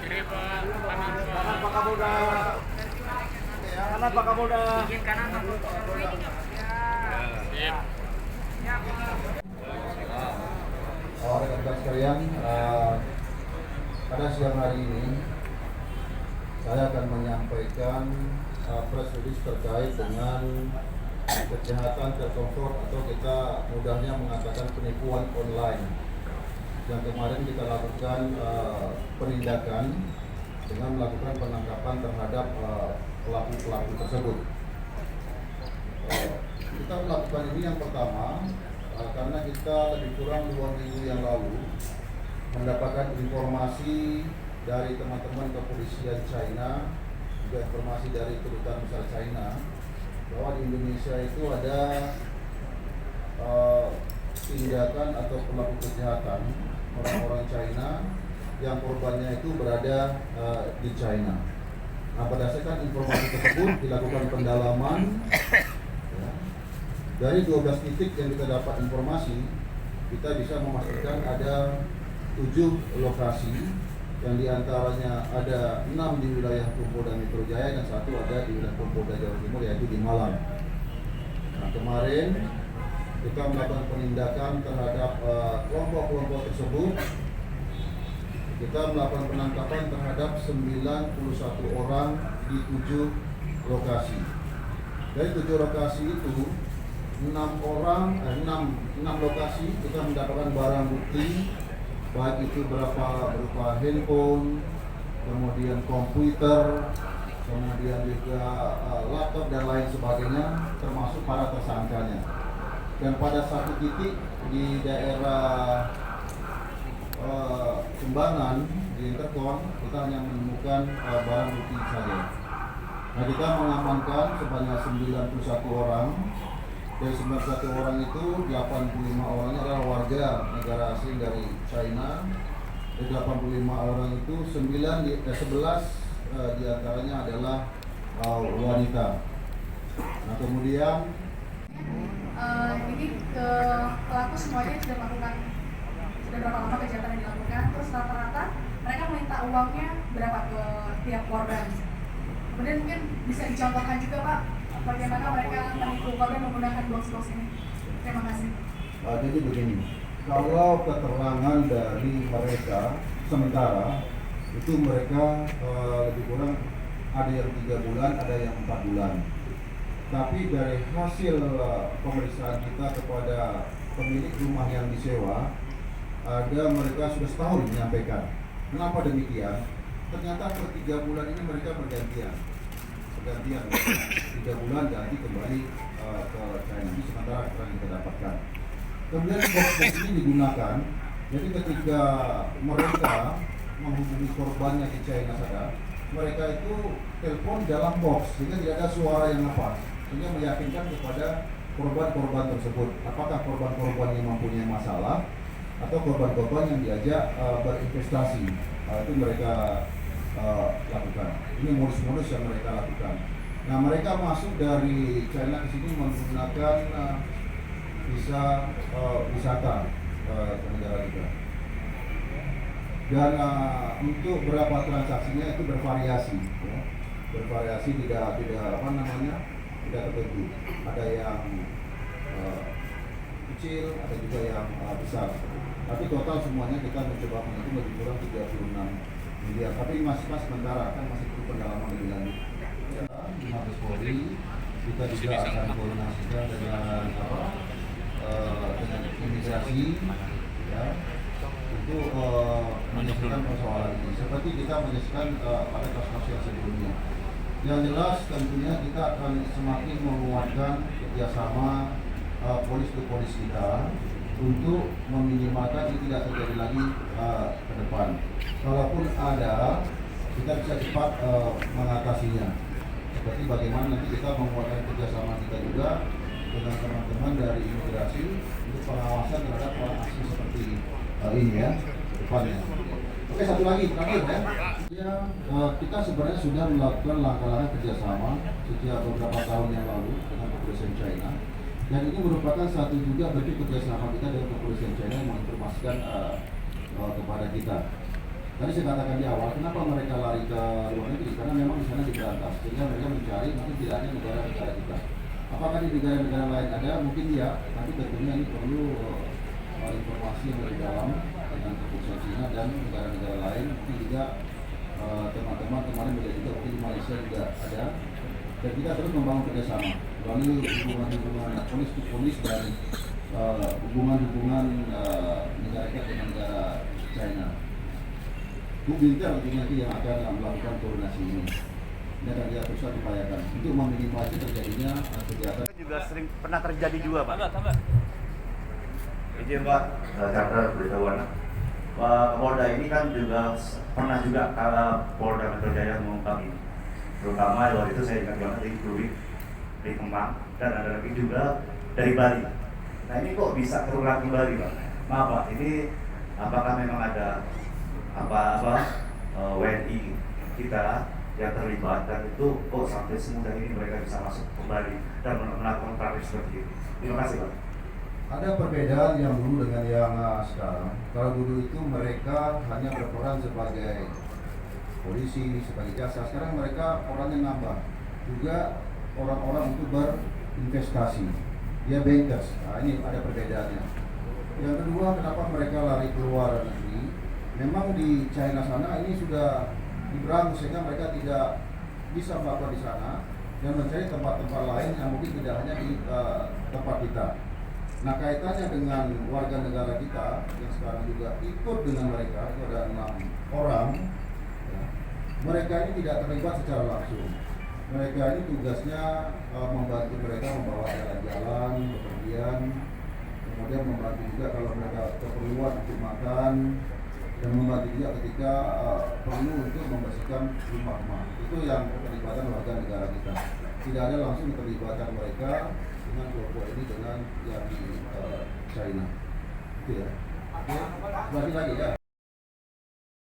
Kanan Pak Kapolda. Kanan Pak Kapolda. Rekan-rekan sekalian, pada siang hari ini saya akan menyampaikan press release terkait dengan kejahatan tercover atau kita mudahnya mengatakan penipuan online yang kemarin kita lakukan penindakan dengan melakukan penangkapan terhadap pelaku-pelaku tersebut. Kita melakukan ini yang pertama karena kita lebih kurang 2 minggu yang lalu mendapatkan informasi dari teman-teman kepolisian China, juga informasi dari kedutaan besar China bahwa di Indonesia itu ada tindakan atau pelaku kejahatan orang-orang China yang korbannya itu berada di China. Nah, berdasarkan informasi tersebut dilakukan pendalaman. Dari 12 titik yang kita dapat informasi, kita bisa memastikan ada 7 lokasi yang diantaranya ada 6 di wilayah Polda Metro Jaya dan 1 ada di wilayah Polda Jawa Timur, yaitu di Malang. Nah, kemarin kita melakukan penindakan terhadap kelompok-kelompok tersebut. Kita melakukan penangkapan terhadap 91 orang di 7 lokasi. Dari 7 lokasi itu 6 lokasi kita mendapatkan barang bukti, baik itu berupa handphone, kemudian komputer, kemudian juga laptop dan lain sebagainya, termasuk para tersangkanya. Dan pada satu titik di daerah Sumbangan di Interkon kita hanya menemukan barang bukti saja. Nah, kita mengamankan sebanyak 91 orang. Dari 91 orang itu 85 orangnya adalah warga negara asing dari China. Dari 85 orang itu 11 diantaranya adalah wanita. Nah, kemudian jadi pelaku semuanya sudah berapa lama kejahatan yang dilakukan, terus rata-rata mereka meminta uangnya berapa ke tiap korban. Kemudian mungkin bisa dicontohkan juga Pak bagaimana mereka menipu korban menggunakan box-box ini. Terima kasih. Jadi begini, kalau keterangan dari mereka sementara itu mereka lebih kurang ada yang 3 bulan, ada yang 4 bulan. Tapi dari hasil pemeriksaan kita kepada pemilik rumah yang disewa, ada mereka sudah setahun menyampaikan. Kenapa demikian? Ternyata per 3 bulan ini mereka bergantian 3 bulan ganti kembali ke China. Ini sementara yang kita dapatkan. Kemudian box-box ini digunakan. Jadi ketika mereka menghubungi korbannya di China saja, mereka itu telepon dalam box sehingga tidak ada suara yang lepas, sehingga meyakinkan kepada korban-korban tersebut apakah korban-korban yang mempunyai masalah atau korban-korban yang diajak berinvestasi. Itu mereka lakukan. Ini modus-modus yang mereka lakukan. Nah, mereka masuk dari China ke sini menggunakan visa wisata ke negara kita. Dan untuk berapa transaksinya itu bervariasi, ya. Bervariasi tidak tertentu. Ada yang kecil, ada juga yang besar. Tapi total semuanya kita mencoba menghitung lebih kurang 36 miliar. Tapi masih sementara kan masih perlu pendalaman lebih lanjut. Di Mabes Polri kita juga akan koordinasikan dengan imigrasi, ya, untuk menyelesaikan persoalan ini. Seperti kita menyelesaikan pada kasus yang sebelumnya. Yang jelas tentunya kita akan semakin menguatkan kerjasama polis ke polis kita untuk meminimalkan ini tidak terjadi lagi ke depan. Kalaupun ada, kita bisa cepat mengatasinya. Seperti bagaimana nanti kita menguatkan kerjasama kita juga dengan teman-teman dari imigrasi untuk pengawasan terhadap orang asing seperti ini ya, ke depannya. Oke, satu lagi terakhir ya. Kita sebenarnya sudah melakukan langkah-langkah kerjasama sejak beberapa tahun yang lalu dengan kepolisian China. Dan ini merupakan satu juga bentuk kerjasama kita dengan kepolisian China yang menginformasikan kepada kita. Tadi saya katakan di awal, kenapa mereka lari ke luar negeri? Karena memang di sana diberantas, sehingga mereka mencari mungkin tidak hanya negara-negara kita. Apakah di negara-negara lain ada? Mungkin ya, tapi tentunya ini perlu informasi yang lebih dalam dengan keputusan China dan negara-negara lain. Mungkin juga teman-teman kemarin melihat juga mungkin di Malaysia juga ada. Dan kita terus membangun kerjasama melalui hubungan-hubungan polis to polis dan hubungan-hubungan negara kita dengan negara China. Militer nanti yang akan melakukan koordinasi ini. Ini akan kita terus upayakan untuk meminimalisir terjadinya kegiatan. Juga sering pernah terjadi juga, Pak. Izin Pak, Chandra Beritahuan. Polda ini kan juga pernah juga Polda Metro Jaya mengungkap ini. Terutama waktu itu saya ingat banget di Pluit, di Kemang, dan ada lagi juga dari Bali. Nah ini kok bisa terulang kembali Pak? Maaf Pak, ini apakah memang ada WNI kita yang terlibat dan itu kok sampai semudah ini mereka bisa masuk kembali dan melakukan praktik seperti itu? Terima kasih Pak. Ada perbedaan yang dulu dengan yang sekarang. Kalau dulu itu mereka hanya berperan sebagai polisi, sebagai jasa. Sekarang mereka orangnya nambah. Juga orang-orang untuk berinvestasi. Dia bankers. Nah, ini ada perbedaannya. Yang kedua, kenapa mereka lari keluar negeri? Memang di China sana ini sudah diberangus sehingga mereka tidak bisa melakukan di sana dan mencari tempat-tempat lain yang mungkin tidak hanya di tempat kita. Nah kaitannya dengan warga negara kita yang sekarang juga ikut dengan mereka, itu ada 6 orang ya. Mereka ini tidak terlibat secara langsung. Mereka ini tugasnya membantu mereka membawa jalan-jalan, bepergian, kemudian membantu juga kalau mereka keperluan untuk makan, dan membantu juga ketika perlu untuk membersihkan rumah-rumah. Itu yang keterlibatan warga negara kita. Tidak ada langsung keterlibatan mereka dengan kelompok ini dengan yang di China. Itu ya. Oke, berarti lagi ya.